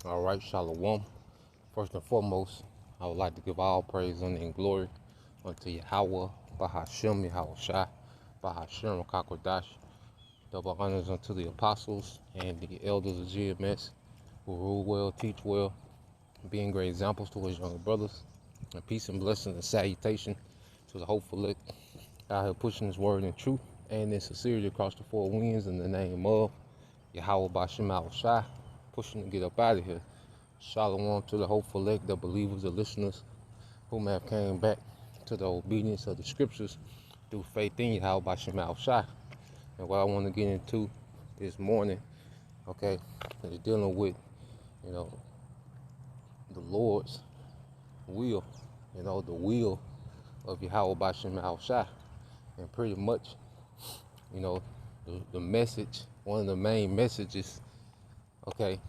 All right, Shalom. First and foremost, I would like to give all praise and glory unto Yahweh, Bahashem, Yahweh Shai, Bahashem, Kakwadash. Double honors unto the apostles and the elders of GMS who rule well, teach well, being great examples to his younger brothers. And peace and blessing and salutation to the hopeful elect out here pushing his word in truth and in sincerity across the four winds in the name of Yahweh Bashem Yahweh Shai, pushing to get up out of here. Shalom to the hopeful elect, the believers, the listeners who may have came back to the obedience of the scriptures through faith in Yahweh Bashem Yahweh Shai. And what I want to get into this morning, okay, is dealing with, you know, the Lord's will, the will of Yahweh Bashem Yahweh Shai. And pretty much, the message, one of the main messages, okay,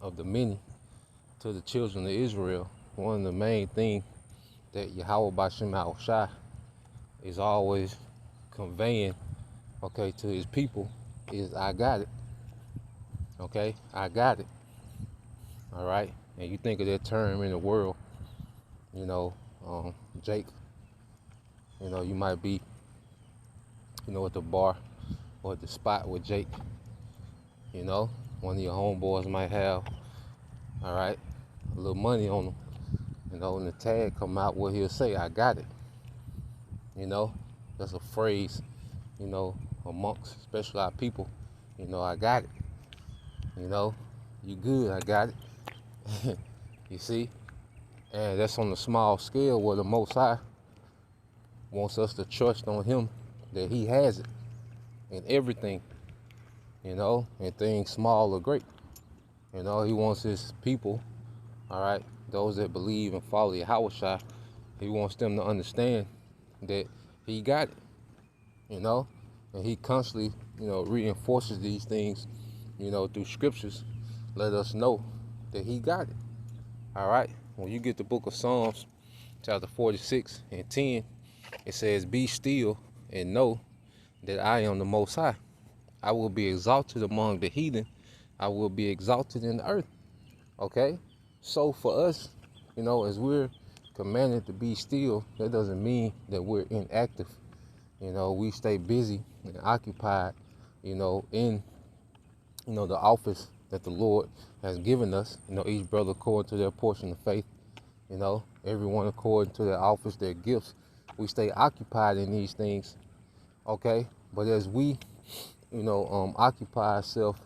of the many to the children of Israel, one of the main things that Yahweh Bashem Yahweh Shai is always conveying, okay, to his people is, I got it. Okay, I got it. All right. And you think of that term in the world, Jake, you might be, at the bar or at the spot with Jake, one of your homeboys might have, all right, a little money on him, and the tag come out where he'll say, I got it. That's a phrase, amongst specialized people, I got it. You good, I got it. You see? And that's on a small scale where the Most High wants us to trust on him that he has it in everything, and things small or great. He wants his people, all right, those that believe and follow Yahweh Shai, he wants them to understand that he got it, and he constantly, reinforces these things, through scriptures, let us know that he got it, all right? When you get the book of Psalms, chapter 46 and 10, it says, be still and know that I am the Most High. I will be exalted among the heathen. I will be exalted in the earth, okay? So for us, as we're commanded to be still, that doesn't mean that we're inactive. We stay busy and occupied, in, the office that the Lord has given us. Each brother according to their portion of faith, everyone according to their office, their gifts. We stay occupied in these things, okay? But as we, occupy ourselves,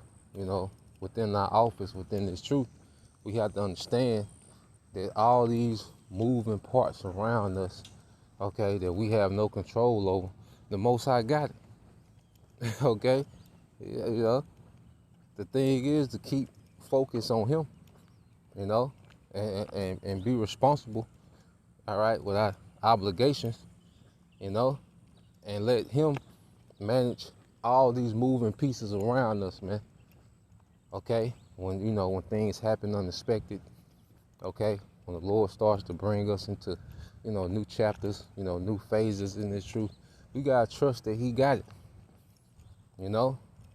within our office, within this truth, we have to understand that all these moving parts around us, okay, that we have no control over, the Most High got it, okay? The thing is to keep focus on him, and be responsible, all right, with our obligations, and let him manage all these moving pieces around us, man. Okay? When things happen unexpected, okay? When the Lord starts to bring us into, new chapters, new phases in this truth, we gotta trust that he got it.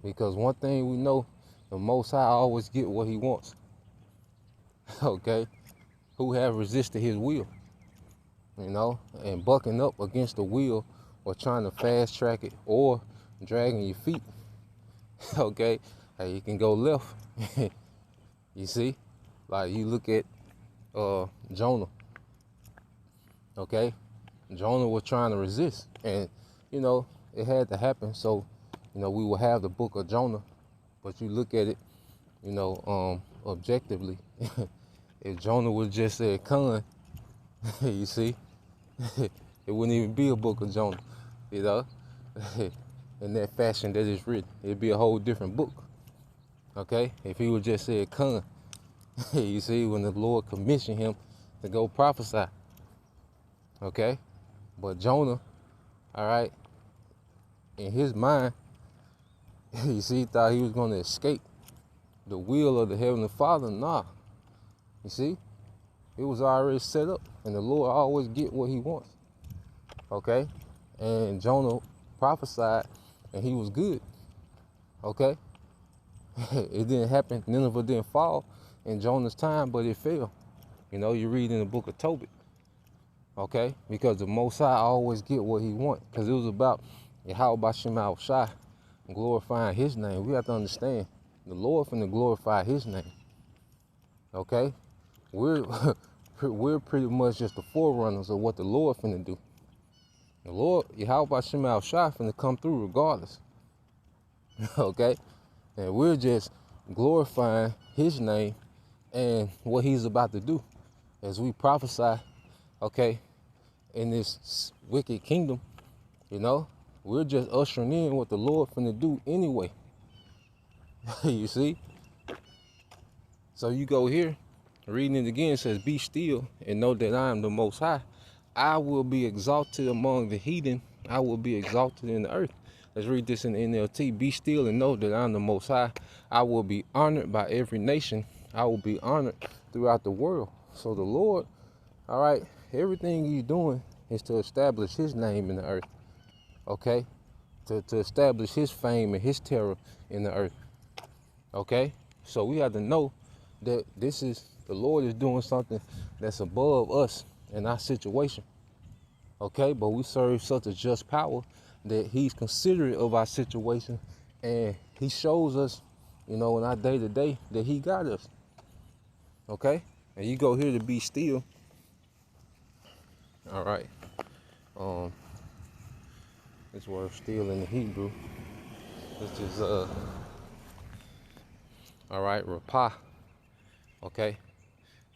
Because one thing we know, the Most High always get what he wants. Okay? Who have resisted his will, and bucking up against the will or trying to fast track it or dragging your feet. Okay? Hey, you can go left. You see? Like you look at Jonah. Okay? Jonah was trying to resist. And, it had to happen. So, we will have the book of Jonah. But you look at it, objectively. If Jonah would just said "Con," you see, it wouldn't even be a book of Jonah, in that fashion that it's written. It'd be a whole different book, okay? If he would just said "Con," you see, when the Lord commissioned him to go prophesy, okay? But Jonah, all right, in his mind, you see, he thought he was going to escape the will of the Heavenly Father. Nah. You see, it was already set up, and the Lord always get what he wants, okay? And Jonah prophesied, and he was good, okay? It didn't happen. Nineveh didn't fall in Jonah's time, but it fell. You know, you read in the book of Tobit, okay? Because the Most High always get what he want. Because it was about Yahweh Shema Shai, glorifying his name. We have to understand, the Lord finna glorify his name, okay? We're we're pretty much just the forerunners of what the Lord finna do. The Lord, Yahweh Shema Shai, finna come through regardless, okay? And we're just glorifying his name and what he's about to do as we prophesy, okay, in this wicked kingdom. You know, we're just ushering in what the Lord finna do anyway. You see? So you go here, reading it again, it says, be still and know that I am the Most High. I will be exalted among the heathen. I will be exalted in the earth. Let's read this in the NLT. Be still and know that I am the Most High. I will be honored by every nation. I will be honored throughout the world. So the Lord, all right, everything he's doing is to establish his name in the earth, okay? To establish his fame and his terror in the earth, okay? So we have to know that the Lord is doing something that's above us in our situation, okay? But we serve such a just power that he's considerate of our situation, and he shows us, you know, in our day-to-day that he got us, okay? And you go here to be still, all right? This word still in the Hebrew, which is, all right, rapah, okay?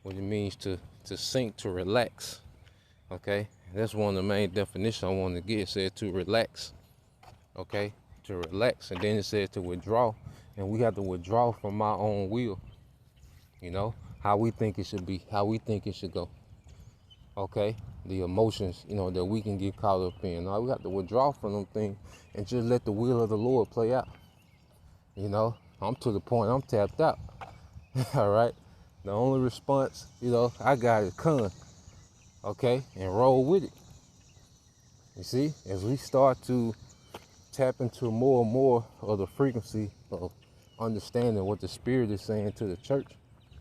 What it means to sink, to relax, okay? That's one of the main definitions I wanted to get. It said to relax, okay? To relax, and then it said to withdraw, and we have to withdraw from our own will, you know? How we think it should be, how we think it should go, okay? The emotions, you know, that we can get caught up in. Now we have to withdraw from them things and just let the will of the Lord play out, you know? I'm to the point I'm tapped out, all right? The only response, you know, I got is come, okay, and roll with it. You see, as we start to tap into more and more of the frequency of understanding what the Spirit is saying to the church,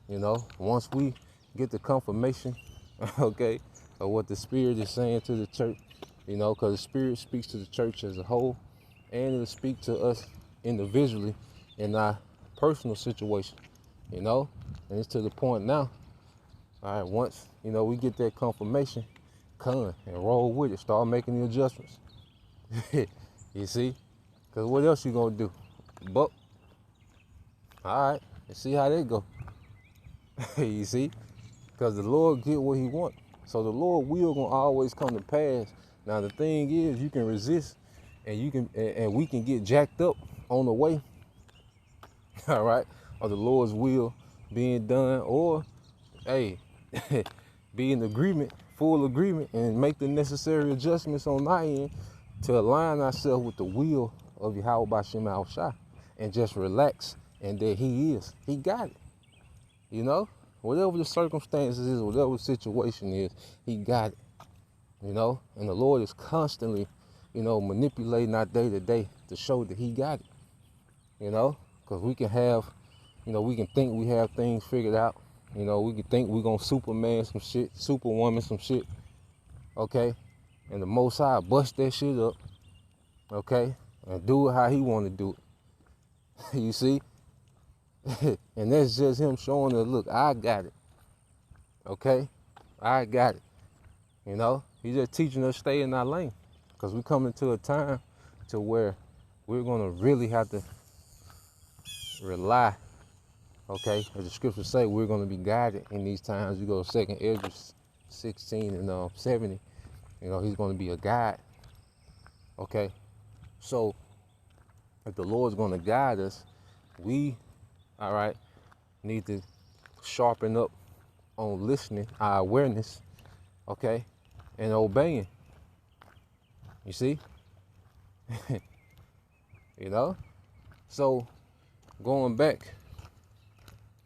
you know, once we get the confirmation, okay, of what the Spirit is saying to the church, you know, because the Spirit speaks to the church as a whole, and it'll speak to us individually in our personal situation, you know, and it's to the point now. All right, once, you know, we get that confirmation, come and roll with it. Start making the adjustments. You see? Because what else you going to do? But, all right, and see how that go. You see? Because the Lord get what he want. So the Lord will going to always come to pass. Now, the thing is, you can resist, and we can get jacked up on the way. All right? Or the Lord's will being done, or, hey, be in agreement, full agreement, and make the necessary adjustments on our end to align ourselves with the will of Yahweh Shema Shai and just relax, and that he got it. You know, whatever the circumstances is, whatever the situation is, he got it. You know, and the Lord is constantly, you know, manipulating our day to day to show that he got it. You know, because we can have, you know, we can think we have things figured out. You know, we can think we're going to Superman some shit, Superwoman some shit, okay? And the Most High bust that shit up, okay? And do it how he want to do it. You see? And that's just him showing us, look, I got it, okay? I got it, you know? He's just teaching us to stay in our lane, because we're coming to a time to where we're going to really have to rely, okay, as the scriptures say, we're going to be guided in these times. You go to 2 Ezra 16 and 70, you know, he's going to be a guide, okay? So, if the Lord's going to guide us, we, all right, need to sharpen up on listening, our awareness, okay, and obeying. You see? You know? So, going back,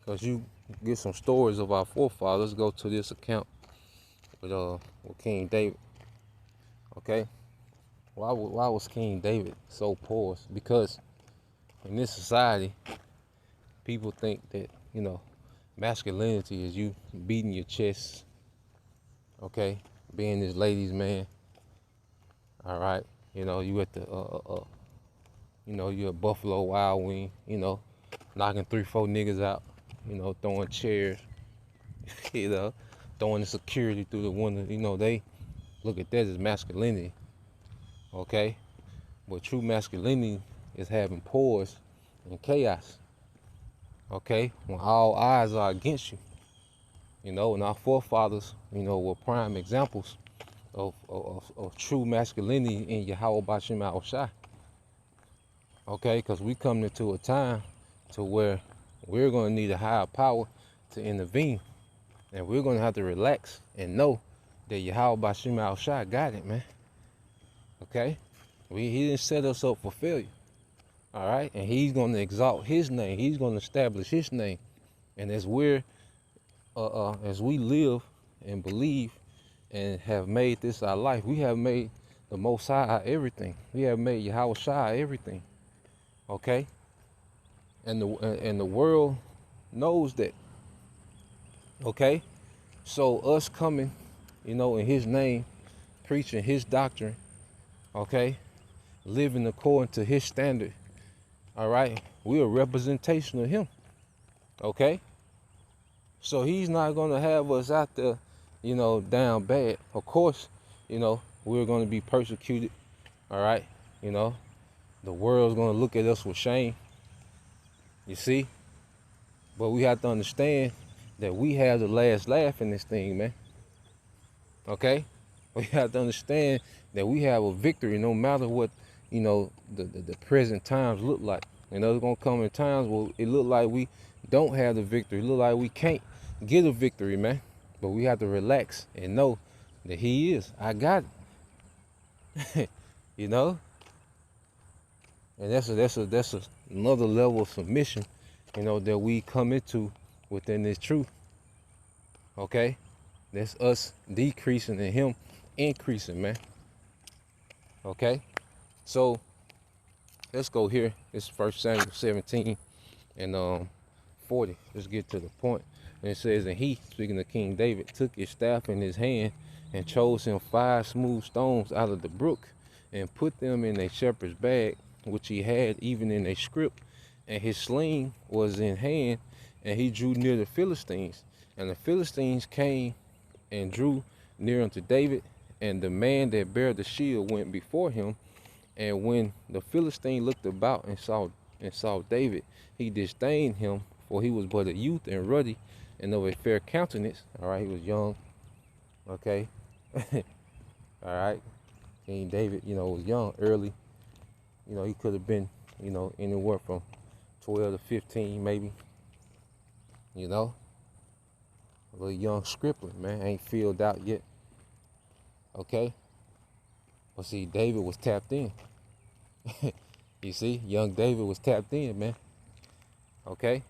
because you get some stories of our forefathers. Let's go to this account with King David. Okay, why was King David so poor? Because in this society, People think that, masculinity is you beating your chest, okay, being this ladies' man, all right. You at the, you're a Buffalo Wild Wing, knocking 3, 4 niggas out, throwing chairs, you know, throwing the security through the window. They look at that as masculinity, okay? But true masculinity is having poise and chaos, okay? When all eyes are against you, and our forefathers, were prime examples of true masculinity in Yahweh Bashim Shai, okay? Because we come into a time to where we're going to need a higher power to intervene, and we're going to have to relax and know that Yahweh Bashim Shai got it, man, okay? He didn't set us up for failure, all right? And he's going to exalt his name. He's going to establish his name. And as we live and believe and have made this our life, we have made the Most High our everything. We have made Yahweh Shai everything, okay? And the world knows that, okay? So us coming, in his name, preaching his doctrine, okay, living according to his standard, all right, we're a representation of him, okay? So he's not going to have us out there, down bad. Of course, we're going to be persecuted, all right? The world's going to look at us with shame, you see? But we have to understand that we have the last laugh in this thing, man, okay? We have to understand that we have a victory no matter what, the present times look like. There's going to come in times where it look like we don't have the victory. It look like we can't get a victory, man. But we have to relax and know that he is. I got it. And that's another level of submission, that we come into within this truth. Okay? That's us decreasing and him increasing, man. Okay? So let's go here. It's 1 Samuel 17 and 40. Let's get to the point. And it says, and he, speaking of King David, took his staff in his hand and chose him 5 smooth stones out of the brook and put them in a shepherd's bag, which he had even in a scrip. And his sling was in hand, and he drew near the Philistines. And the Philistines came and drew near unto David, and the man that bare the shield went before him. And when the Philistine looked about and saw David, he disdained him, for he was but a youth and ruddy and of a fair countenance. All right, he was young. Okay. All right. King David, was young, early. He could have been, anywhere from 12 to 15, maybe. A little young scribbler, man, ain't filled out yet. Okay. But see, David was tapped in. You see, young David was tapped in, man. Okay?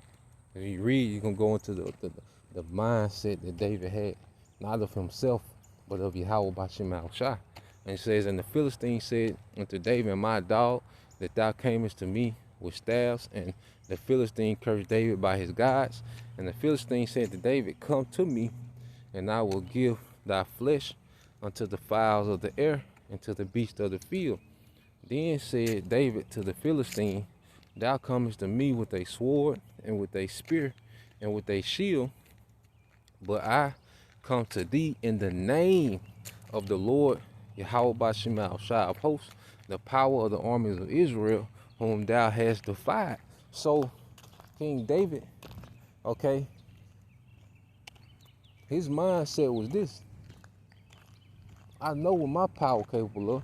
If you read, you're going to go into the mindset that David had, not of himself, but of Yahweh Bashim Shai. And it says, and the Philistine said unto David, my dog, that thou camest to me with staffs. And the Philistine cursed David by his gods. And the Philistine said to David, come to me, and I will give thy flesh unto the fowls of the air and to the beasts of the field. Then said David to the Philistine, thou comest to me with a sword and with a spear and with a shield, but I come to thee in the name of the Lord Yahweh Bashim Shai of hosts, the power of the armies of Israel, whom thou hast defied. So King David, okay, his mindset was this: I know what my power capable of.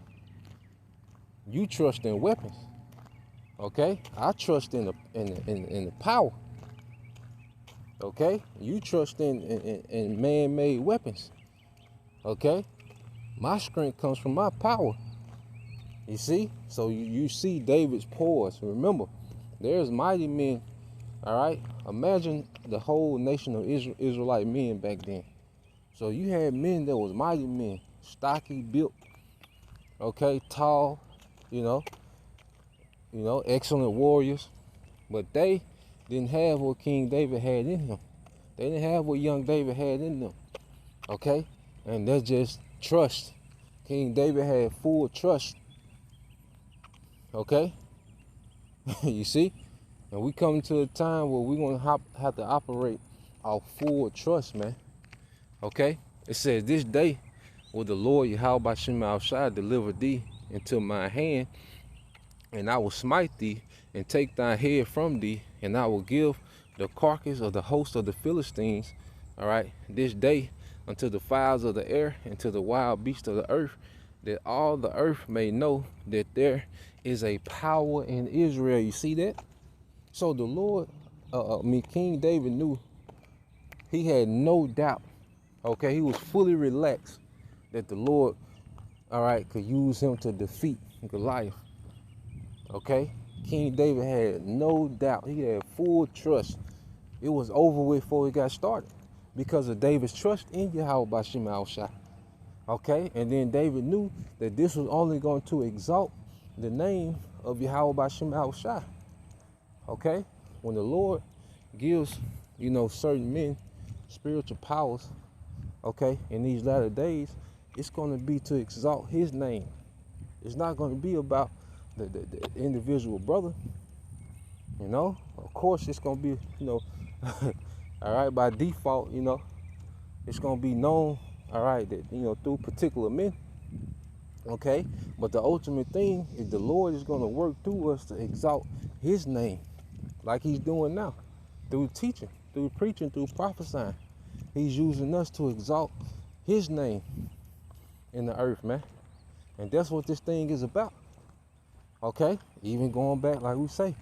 You trust in weapons, okay? I trust in the power, okay? You trust in man-made weapons, okay? My strength comes from my power. You see? So you see David's poise. Remember, there's mighty men, all right? Imagine the whole nation of Israelite men back then. So you had men that was mighty men, stocky, built, okay, tall, excellent warriors. But they didn't have what King David had in him. They didn't have what young David had in them. Okay? And that's just trust. King David had full trust. Okay? You see? And we come to a time where we're going to have to operate our full trust, man. Okay? It says, this day will the Lord Yahweh Bashim Al-Shai deliver thee into my hand, and I will smite thee and take thy head from thee, and I will give the carcass of the host of the Philistines, all right, this day unto the fowls of the air and to the wild beasts of the earth, that all the earth may know that there is a power in Israel. You see that? So the Lord, King David knew, he had no doubt, okay, he was fully relaxed that the Lord, all right, could use him to defeat Goliath. Okay? King David had no doubt. He had full trust. It was over with before he got started because of David's trust in Yahweh Bashim Al-Shai. Okay? And then David knew that this was only going to exalt the name of Yahweh Bashim Al-Shai. Okay? When the Lord gives, certain men spiritual powers, okay, in these latter days, it's going to be to exalt his name. It's not going to be about the individual brother. Of course it's going to be, all right, by default, it's going to be known, all right, that, through particular men. Okay? But the ultimate thing is the Lord is going to work through us to exalt his name like he's doing now, through teaching, through preaching, through prophesying. He's using us to exalt his name in the earth, man. And that's what this thing is about. Okay? Even going back, like we say,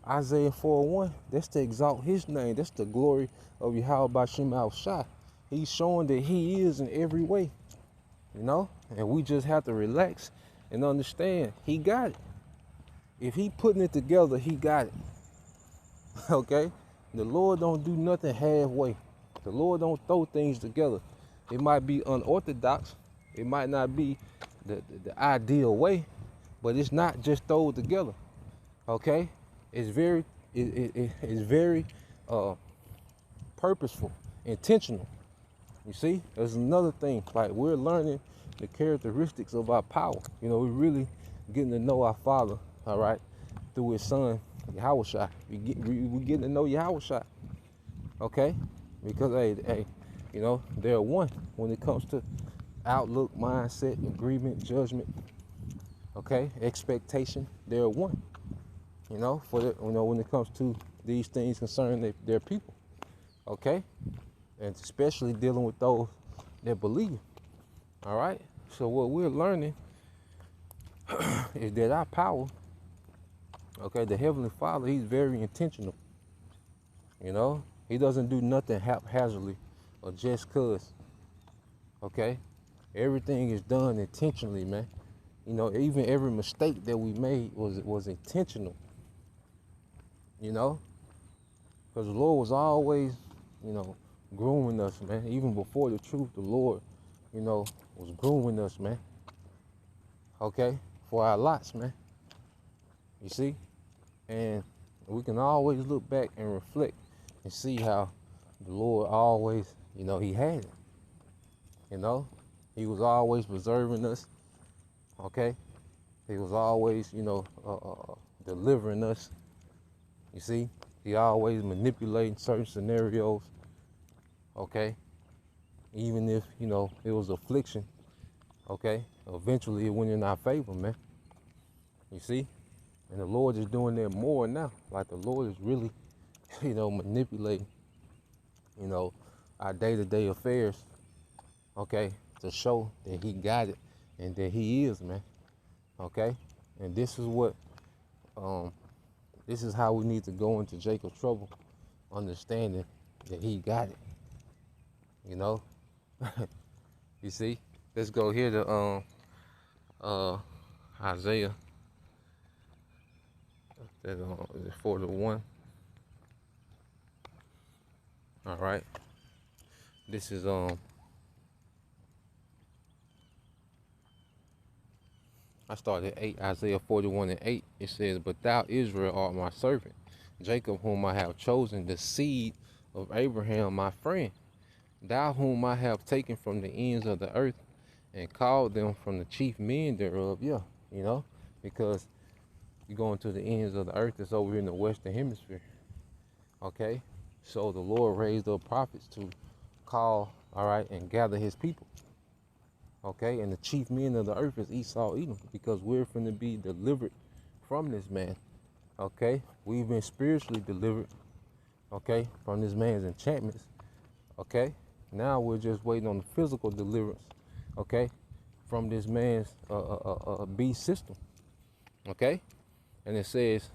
Isaiah 4:1, that's to exalt his name. That's the glory of Yahweh Bashim Al-Shai. He's showing that he is in every way, And we just have to relax and understand he got it. If he putting it together, he got it. Okay? The Lord don't do nothing halfway. The Lord don't throw things together. It might be unorthodox. It might not be the ideal way, but it's not just thrown together. Okay? It's very purposeful, intentional. You see? There's another thing. Like, we're learning the characteristics of our power. We're really getting to know our Father, all right, through his Son, Yahushua. We're getting to know Yahushua. Okay? Because, hey, they're one when it comes to outlook, mindset, agreement, judgment, okay, expectation. They're one, when it comes to these things concerning their people, okay, and especially dealing with those that believe. All right. So what we're learning is that our power, okay, the Heavenly Father, he's very intentional. He doesn't do nothing haphazardly or just cause. Okay? Everything is done intentionally, man. Even every mistake that we made was intentional. Because the Lord was always, grooming us, man. Even before the truth, the Lord, was grooming us, man. Okay? For our lots, man. You see? And we can always look back and reflect and see how the Lord always, he had it. He was always preserving us. Okay? He was always, delivering us. You see? He always manipulating certain scenarios. Okay? Even if, it was affliction. Okay? Eventually it went in our favor, man. You see? And the Lord is doing that more now. Like, the Lord is really, manipulating, our day-to-day affairs, okay, to show that he got it and that he is, man. Okay? And this is what, this is how we need to go into Jacob's trouble, understanding that he got it. You see? Let's go here to Isaiah. That 4:1. All right. This is I started at 8, Isaiah 41:8. It says, "But thou, Israel, art my servant, Jacob whom I have chosen, the seed of Abraham my friend, thou whom I have taken from the ends of the earth and called them from the chief men thereof. Yeah, you know, because you're going to the ends of the earth that's over here in the western hemisphere. Okay, so the Lord raised up prophets to call, all right, and gather his people. Okay, and the chief men of the earth is Esau, Edom, because we're going to be delivered from this man. Okay, we've been spiritually delivered, okay, from this man's enchantments. Okay, now we're just waiting on the physical deliverance, okay, from this man's beast system. Okay, and it says,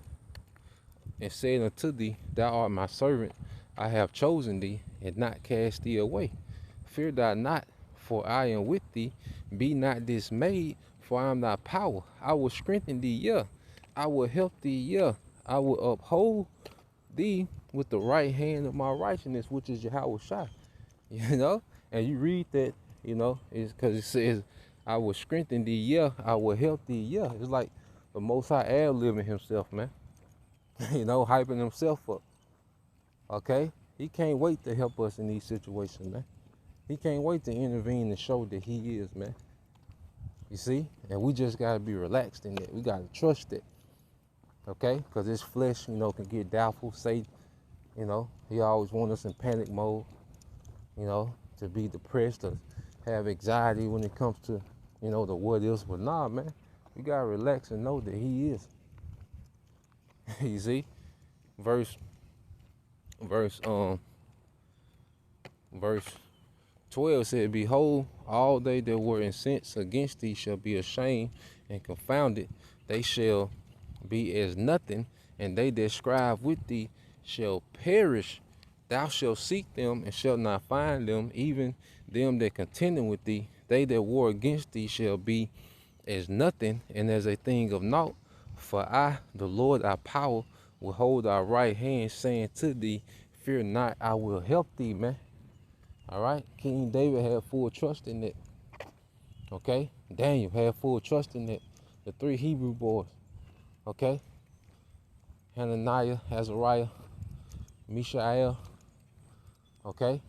and said unto thee, thou art my servant, I have chosen thee, and not cast thee away. Fear thou not, for I am with thee. Be not dismayed, for I am thy power. I will strengthen thee, yeah. I will help thee, yeah. I will uphold thee with the right hand of my righteousness, which is Yahweh Shai. You know? And you read that, you know, it's because it says, I will strengthen thee, yeah. I will help thee, yeah. It's like the Most High ad-libbing himself, man. You know, hyping himself up. Okay? He can't wait to help us in these situations, man. He can't wait to intervene and show that he is, man. You see? And we just got to be relaxed in that. We got to trust it. Okay? Because this flesh, you know, can get doubtful. Satan, you know, he always wants us in panic mode, you know, to be depressed or have anxiety when it comes to, you know, the what ifs. But nah, man. We got to relax and know that he is. You see? Verse 12 said, behold, all they that were incensed against thee shall be ashamed and confounded. They shall be as nothing, and they that strive with thee shall perish. Thou shalt seek them and shalt not find them, even them that contending with thee. They that war against thee shall be as nothing and as a thing of naught. For I, the Lord our power, will hold our right hand, saying to thee, fear not, I will help thee, man. All right, King David had full trust in it. Okay, Daniel had full trust in it. The three Hebrew boys. Okay, Hananiah, Azariah, Mishael. Okay,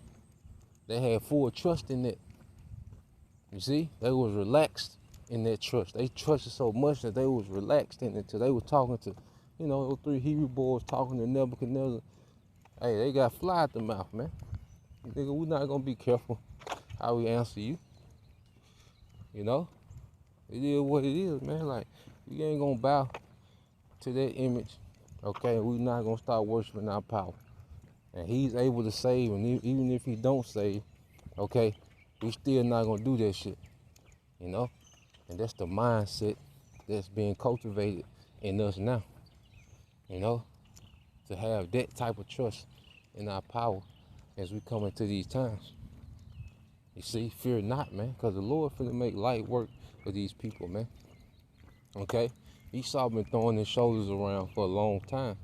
they had full trust in it. You see, they was relaxed in that trust. They trusted so much that they was relaxed in it till they were talking to, you know, those three Hebrew boys talking to Nebuchadnezzar. Hey, they got fly at the mouth, man. Nigga, we're not gonna be careful how we answer you. You know? It is what it is, man. Like, we ain't gonna bow to that image, okay? We're not gonna start worshiping our power. And he's able to save, and even if he don't save, okay, we still not gonna do that shit, you know? And that's the mindset that's being cultivated in us now, you know? To have that type of trust in our power as we come into these times. You see, fear not, man, because the Lord finna make light work for these people, man. Okay? Esau been throwing his shoulders around for a long time.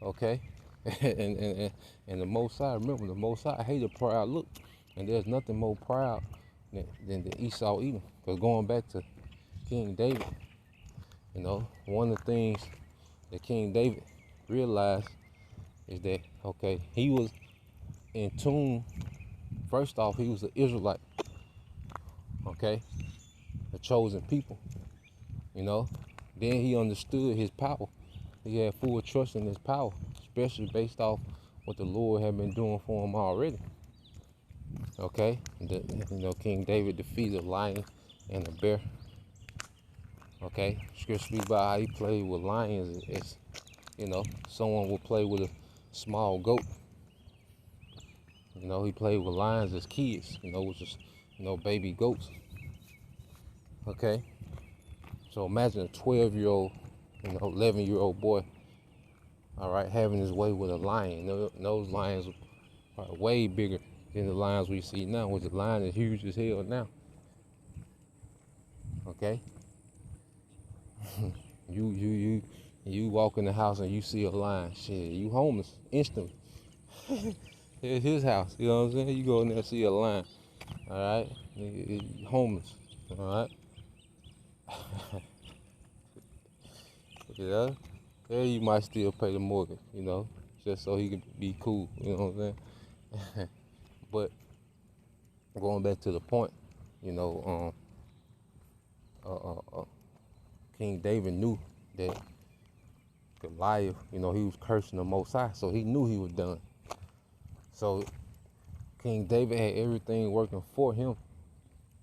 Okay? and the Most High, remember, the Most High hate a proud look. And there's nothing more proud than the Esau Edom. Because going back to King David, you know, one of the things that King David realized is that, okay, he was in tune. First off, he was an Israelite, okay, a chosen people, you know. Then he understood his power. He had full trust in his power, especially based off what the Lord had been doing for him already. Okay, you know, King David defeated a lion and a bear. Okay, scripture speaks about how he played with lions as, you know, someone will play with a small goat. You know, he played with lions as kids, you know, which is, you know, baby goats. Okay? So imagine a 12-year-old, you know, 11-year-old boy, all right, having his way with a lion. Those lions are way bigger than the lions we see now, which the lion is huge as hell now. Okay? You walk in the house and you see a lion, shit, you homeless instantly. It's his house, you know what I'm saying? You go in there and see a lion, all right? Homeless, all right? You know? Yeah, you might still pay the mortgage, you know, just so he can be cool, you know what I'm saying? But going back to the point, you know, King David knew that Goliath, you know, he was cursing the Most High, so he knew he was done. So King David had everything working for him,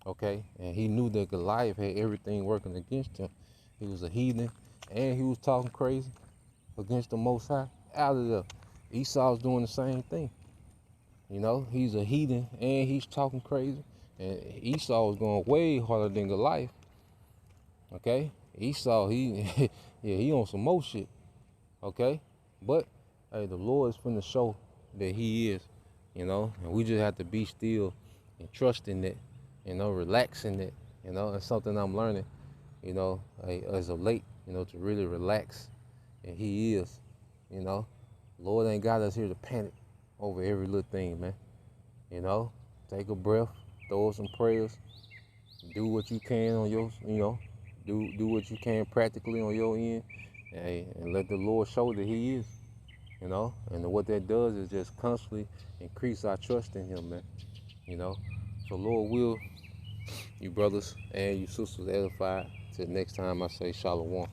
okay? And he knew that Goliath had everything working against him. He was a heathen, and he was talking crazy against the Most High. Out of there. Esau's doing the same thing. You know, he's a heathen, and he's talking crazy. And Esau was going way harder than Goliath, okay? Esau, he, yeah, he on some more shit, okay? But, hey, the Lord is finna show that he is, you know? And we just have to be still and trust in it, you know, relax in it, you know? It's something I'm learning, you know, as of late, you know, to really relax. And he is, you know? Lord ain't got us here to panic over every little thing, man. You know? Take a breath, throw some prayers, do what you can on your, you know, do what you can practically on your end, and let the Lord show that he is, you know? And what that does is just constantly increase our trust in him, man. You know? So Lord will you brothers and you sisters edified. Till next time I say shalom.